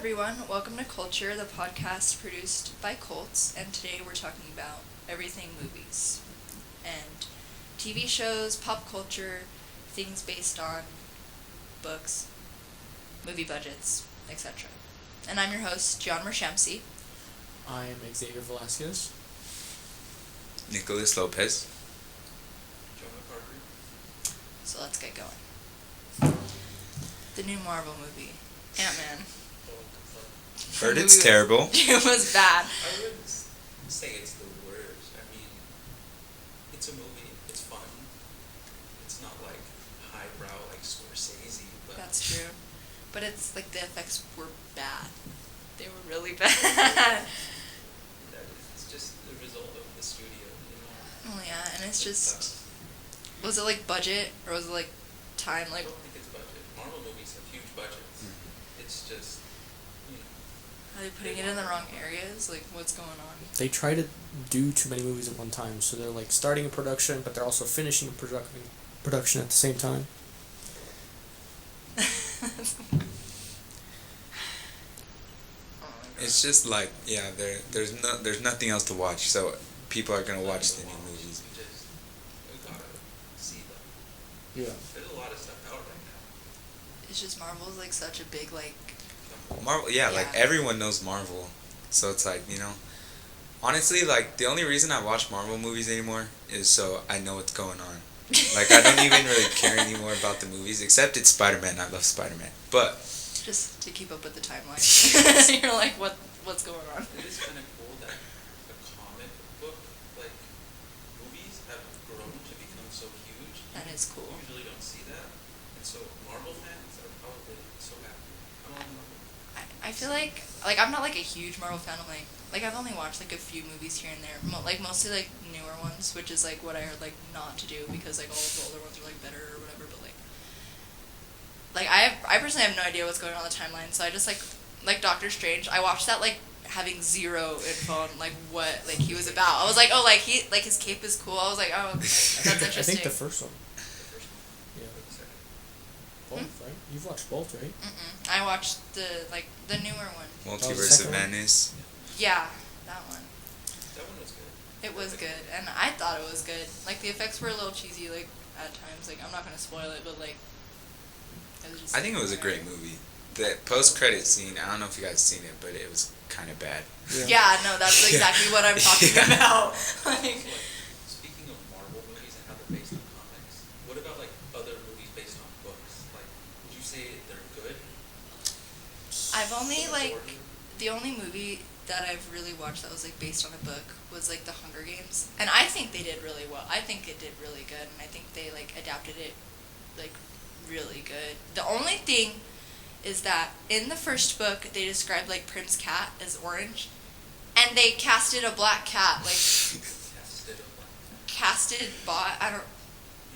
everyone, welcome to Culture, the podcast produced by Colts, and today we're talking about everything movies, and TV shows, pop culture, things based on books, movie budgets, etc. And I'm your host, Gianna. I am Xavier Velasquez. Nicholas Lopez. Jonah. So let's get going. The new Marvel movie, Ant-Man. Heard it's terrible. It was bad. I wouldn't say it's the worst. I mean, it's a movie. It's fun. It's not like highbrow like Scorsese, but That's true. But it's like the effects were bad. They were really bad. it's just the result of the studio, Oh yeah, and it's just... Was it like budget, or was it like time? I Like, don't think it's budget. Marvel movies have huge budgets. It's just, are they putting it in the wrong areas? Like, what's going on? They try to do too many movies at one time, so they're like starting a production, but they're also finishing a production at the same time. It's just like, yeah, there's nothing else to watch, so people are gonna watch the new movies. We gotta see them. Yeah. There's a lot of stuff out right now. It's just Marvel's like such a big like... Marvel, like Yeah. everyone knows Marvel, so it's like, honestly, like the only reason I watch Marvel movies anymore is so I know what's going on. Like I don't even really care anymore about the movies, except it's Spider-Man. I love Spider-Man, but Just to keep up with the timeline. You're like, what's going on? It is kind of cool that the comic book, like, movies have grown to become so huge. That is cool. You usually don't see that. And so Marvel fans are probably so happy. I'm all Marvel. I feel like I'm not like a huge Marvel fan. I'm like I've only watched like a few movies here and there. Like mostly like newer ones, which is like what I heard like not to do because like all of the older ones are like better or whatever. But like I personally have no idea what's going on the timeline. So I just like Doctor Strange. I watched that like having zero info on like what like he was about. I was like, oh, like he like his cape is cool. I was like, oh, that's interesting. I think the first one. The first one. Yeah. Or the second. Both, right? You've watched both, right? I watched the newer one. Multiverse of second one? Madness. Yeah, that one. That one was good. It was good, and I thought it was good. Like the effects were a little cheesy, like at times. Like I'm not gonna spoil it, but like it was just. I think it was a great movie. The post-credit scene, I don't know if you guys seen it, but it was kind of bad. Yeah, no, that's exactly what I'm talking about. Like, Speaking of Marvel movies and how they're based on comics, what about like other movies based on books? Like, would you say they're good? I've only like Or- the only movie that I've really watched that was like based on a book was like The Hunger Games, and I think they did really well. I think it did really good, and I think they like adapted it like really good. The only thing is that in the first book they described like Prince Cat as orange, and they casted a black cat like Casted a black cat. casted bought I don't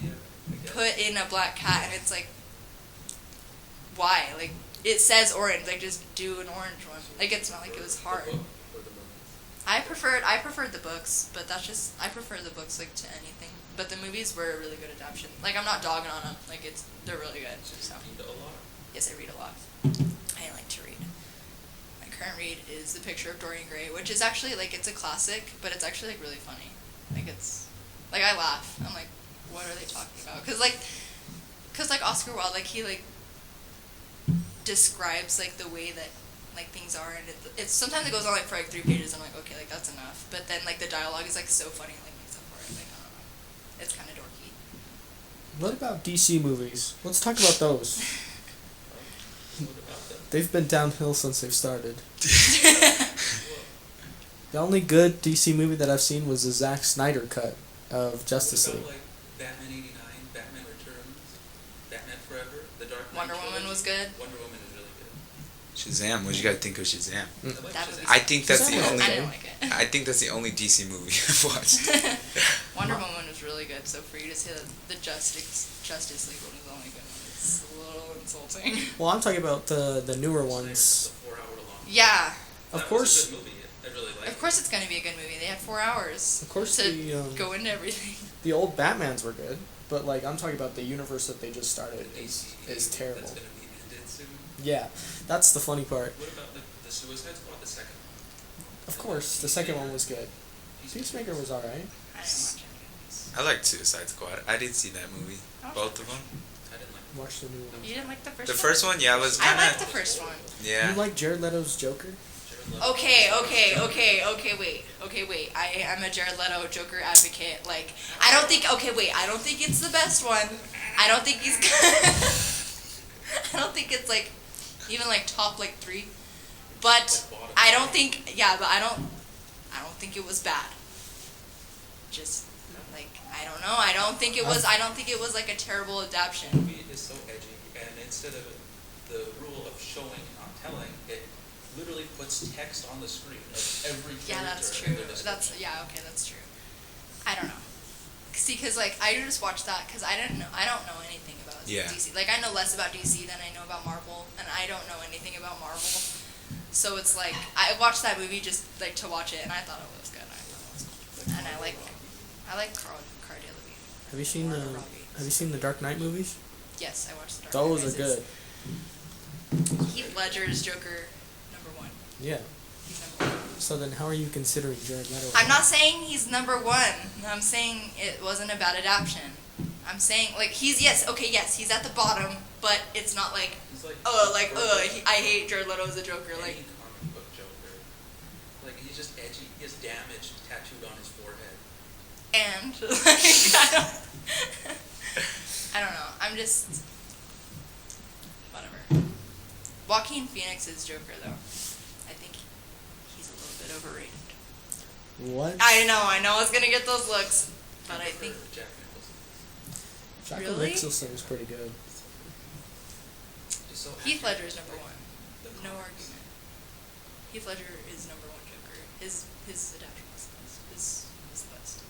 Yeah, I guess. put in a black cat, and it's like why like it says orange, like just do an orange one. Like it's not like it was hard. The book or the movies? I preferred the books, but that's just I prefer the books like to anything. But the movies were a really good adaptation. Like I'm not dogging on them. Like they're really good. So Read a lot. yes, I read a lot. I like to read. My current read is The Picture of Dorian Gray, which is actually like it's a classic, but it's actually like really funny. Like it's like I laugh. I'm like, what are they talking about? Cause like Oscar Wilde, like he like describes like the way that like things are, and it's sometimes it goes on like for like 3 pages. I'm like, okay, like that's enough. But then like the dialogue is like so funny, like makes up for it. Like I don't know, it's kind of dorky. What about DC movies? Let's talk about those. What about them? They've been downhill since they've started. The only good DC movie that I've seen was the Zack Snyder cut of Justice What League. about like Batman '89, Batman Returns, Batman Forever, The Dark Knight Wonder Woman trilogy? was good. Wonder Woman is really good. Shazam. What did you guys think of Shazam? I like That Shazam. movie- I think that's Shazam the was only. I didn't like it. I think that's the only DC movie I've watched. Wonder Woman was really good. So for you to say that the Justice League one was the only good one, it's a little insulting. Well, I'm talking about the newer It's ones. a 4-hour long. Yeah, Of That course, was a good movie. I really liked of course it's gonna be a good movie. They had 4 hours. Of course to the, go into everything. the old Batmans were good, but like I'm talking about the universe that they just started it. is DCEU terrible. That's gonna be ended soon. Yeah, That's the funny part. What about the Suicide Squad, the second one? Of course, the second one was good. Peacemaker was alright. I didn't watch any of these. I liked Suicide Squad. I did see that movie. I watched Both the of first them. I didn't like Watch the new one. You didn't like the first The one? first one, yeah, was I kind liked the of. first one. Yeah. You like Jared Leto's Joker? Jared Leto. Okay, wait. I am a Jared Leto Joker advocate. Like, I don't think it's the best one. I don't think he's I don't think it's, like, even, like, top, like, 3. But I don't think, I don't think it was bad. Just, like, I don't know. I don't think it was, like, a terrible The adaptation. movie is so edgy, and instead of the rule of showing and not telling, it literally puts text on the screen of every character. Yeah, that's and true. their description. That's true. I don't know. See, because, like, I just watched that because I don't know anything about Yeah. DC. Like, I know less about DC than I know about Marvel, and I don't know anything about Marvel. So it's like, I watched that movie just, like, to watch it, and I thought it was good. And I like Cara Delevingne. Have you seen the Dark Knight movies? Yes, I watched the Dark Those Knight are good. Rises. Heath Ledger's Joker, number 1. Yeah. He's number 1. So then how are you considering Jared Leto? I'm not saying he's number 1. I'm saying it wasn't a bad adaptation. I'm saying, like, he's at the bottom, but it's not like, He's like, I hate Jared Leto as a Joker. Like, any comic book Joker. Like, he's just edgy. He has damage tattooed on his forehead. and, like, I don't know. I'm just, whatever. Joaquin Phoenix's Joker, though, I think he's a little bit overrated. What? I know I was gonna get those looks, but I think, Jack Nicholson. Jack Really? Nicholson was pretty good. He's so Heath accurate. Ledger's number 1. The No comics. argument. Heath Ledger is number 1 Joker. His adaptation is the best.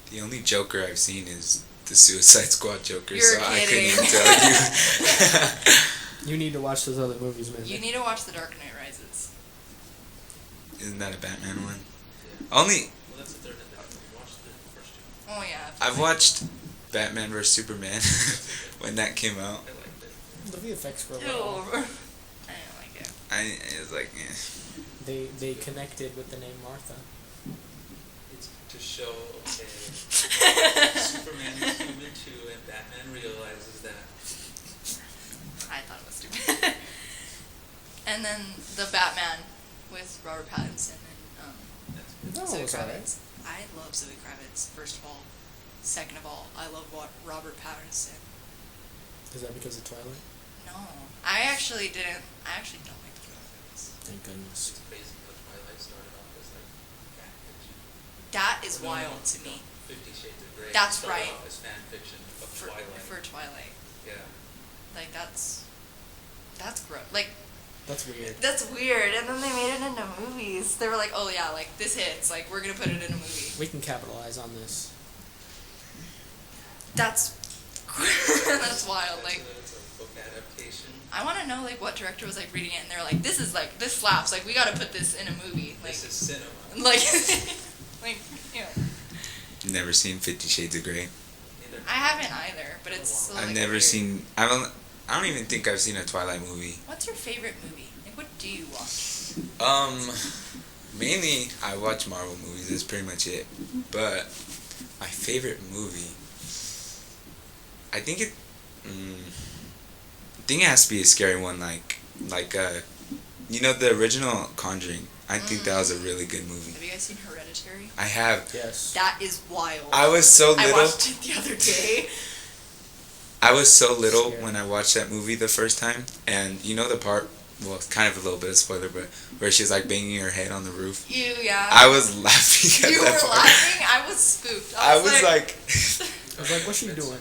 The only Joker I've seen is the Suicide Squad Joker, You're so I couldn't kidding. even tell you. You need to watch those other movies, man. You need to watch The Dark Knight Rises. Isn't that a Batman one? Yeah. Only Well, that's the third adaptation. We watched the first two. Oh yeah. I've watched Batman vs Superman when that came out. I liked it. The VFX were Ew. well. I didn't like it. It was like, They connected with the name Martha. It's to show, okay, Superman is human too, and Batman realizes that. I thought it was stupid. And then the Batman with Robert Pattinson and That's No, Zoe it was alright. Kravitz. I love Zoe Kravitz. First of all, second of all, I love Robert Pattinson. Is that because of Twilight? No, I actually don't like the Twilight movies. Thank goodness. It's crazy how Twilight started off as like fan fiction. That is No, wild to me. 50 Shades of Grey. That's started right. off as fan fiction of For Twilight. Twilight, Yeah. like that's gross. Like That's weird. that's weird. And then they made it into movies. They were like, oh yeah, like this hits. Like we're gonna put it in a movie. We can capitalize on this. That's that's wild. Like It's a book adaptation. I want to know like what director was like reading it and they're like, this slaps. Like we got to put this in a movie. Like This is cinema. like like you know. never seen 50 Shades of Grey. Neither. I haven't either, but it's still, I've like, never weird. seen. I don't even think I've seen a Twilight movie. What's your favorite movie? Like what do you watch? Mainly I watch Marvel movies. That's pretty much it. But my favorite movie, I think it has to be a scary one, like the original Conjuring. I think that was a really good movie. Have you guys seen Hereditary? I have. Yes. That is wild. I was so I little. watched it the other day. I was so little Scary. when I watched that movie the first time, and you know the part. Well, it's kind of a little bit of spoiler, but where she's like banging her head on the roof. Yeah. I was laughing at You that were part. laughing. I was spooked. I was like, I was like, what's she doing?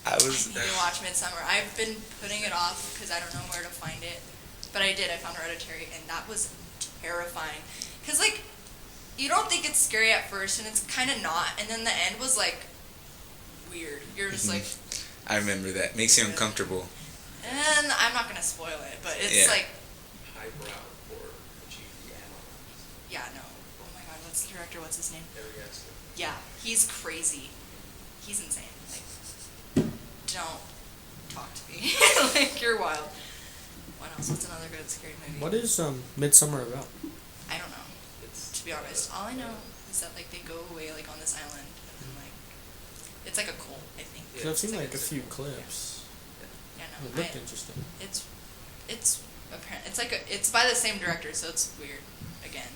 I I was. need to watch Midsummer. I've been putting it off because I don't know where to find it, but I did. I found Hereditary, and that was terrifying. Cause like, you don't think it's scary at first, and it's kind of not, and then the end was like weird. You're just like, I remember that. Makes you uncomfortable. and I'm not gonna spoil it, but it's Yeah. like, Highbrow or achieved analyze. yeah, no. Oh my God, what's the director? What's his name? Harry Astor. Yeah, he's crazy. He's insane. Like, don't talk to me. Like, you're wild. What else? What's another good scary movie? What is Midsummer about? I don't know. It's To be honest, all I know is that like they go away like on this island and like it's like a cult. I think. Because I've seen It's like a few cult. clips. Yeah, It no. looked interesting. It's apparent. It's like it's by the same director, so it's weird. Again.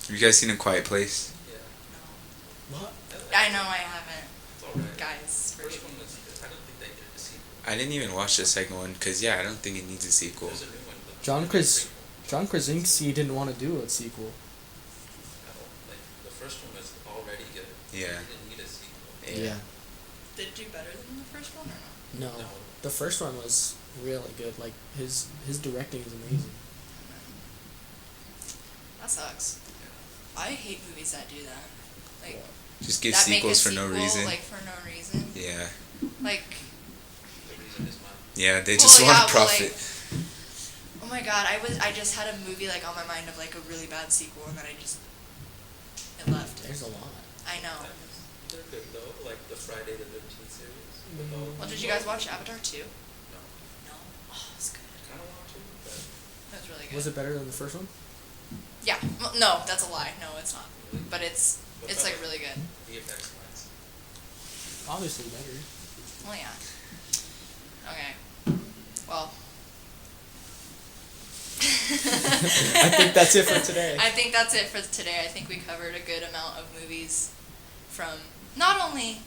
Have you guys seen A Quiet Place? Yeah. No. What? I know I haven't. It's alright. Guys, First one was good. I don't think they needed a sequel. I didn't even watch the second one because I don't think it needs a sequel. There's a new one. But John Krasinski didn't want to do a sequel. Like the first one was already good. Yeah. It didn't need a sequel. Yeah. Did it do better than the first one or no? No. No. The first one was really good. Like his directing is amazing. That sucks. I hate movies that do that. Like Just give that make a sequels for no sequel, reason. Like for no reason. Yeah. Like The reason is money. Yeah, they Well, just want yeah, to well, profit. oh my god, I just had a movie like on my mind of like a really bad sequel and then it left. There's a lot. I know. They're good though, like the Friday the 13th series. Mm. Well, did you guys watch Avatar 2? No. No. Oh, it's good. I kind of want to, but That's really good. Was it better than the first one? Yeah. Well, no, that's a lie. No, it's not. really, But it's like really good. VFX wise. Obviously better. Well, yeah. Okay. Well. I think that's it for today. I think that's it for today. I think we covered a good amount of movies from not only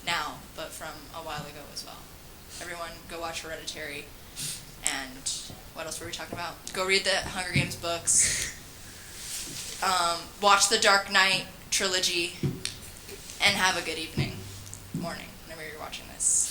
now, but from a while ago as well. Everyone, go watch Hereditary. And what else were we talking about? Go read the Hunger Games books. Watch the Dark Knight trilogy. And have a good evening. Morning, whenever you're watching this.